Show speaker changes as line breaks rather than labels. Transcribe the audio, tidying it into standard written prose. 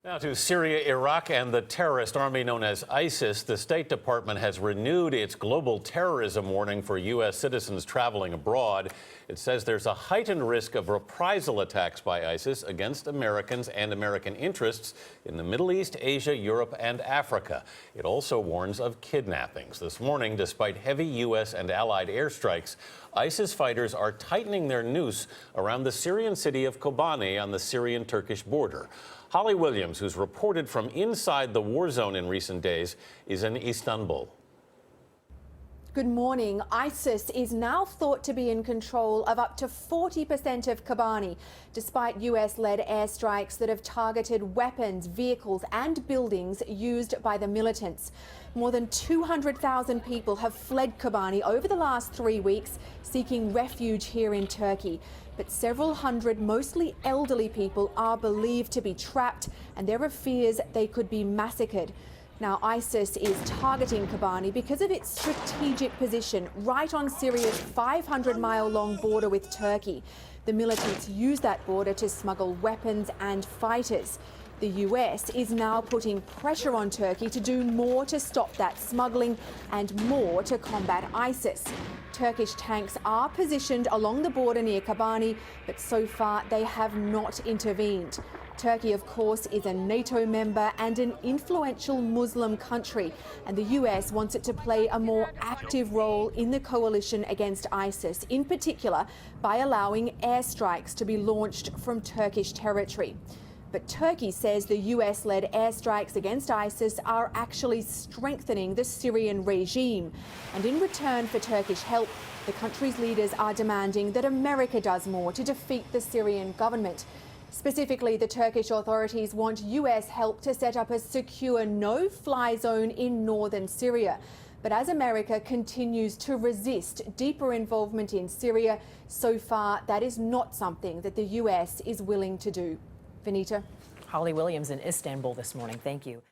Now to Syria, Iraq, and the terrorist army known as ISIS. The State Department has renewed its global terrorism warning for U.S. citizens traveling abroad. It says there's a heightened risk of reprisal attacks by ISIS against Americans and American interests in the Middle East, Asia, Europe, and Africa. It also warns of kidnappings. This morning, despite heavy U.S. and allied airstrikes, ISIS fighters are tightening their noose around the Syrian city of Kobani on the Syrian-Turkish border. Holly Williams, who's reported from inside the war zone in recent days, is in Istanbul.
Good morning. ISIS is now thought to be in control of up to 40% of Kobani, despite US-led airstrikes that have targeted weapons, vehicles and buildings used by the militants. More than 200,000 people have fled Kobani over the last 3 weeks, seeking refuge here in Turkey. But several hundred, mostly elderly people, are believed to be trapped, and there are fears they could be massacred. Now, ISIS is targeting Kobani because of its strategic position right on Syria's 500-mile-long border with Turkey. The militants use that border to smuggle weapons and fighters. The US is now putting pressure on Turkey to do more to stop that smuggling and more to combat ISIS. Turkish tanks are positioned along the border near Kobani, but so far they have not intervened. Turkey, of course, is a NATO member and an influential Muslim country, and the US wants it to play a more active role in the coalition against ISIS, in particular by allowing airstrikes to be launched from Turkish territory. But Turkey says the US-led airstrikes against ISIS are actually strengthening the Syrian regime. And in return for Turkish help, the country's leaders are demanding that America does more to defeat the Syrian government. Specifically, the Turkish authorities want US help to set up a secure no-fly zone in northern Syria. But as America continues to resist deeper involvement in Syria, so far that is not something that the US is willing to do. Vanita.
Holly Williams in Istanbul this morning. Thank you.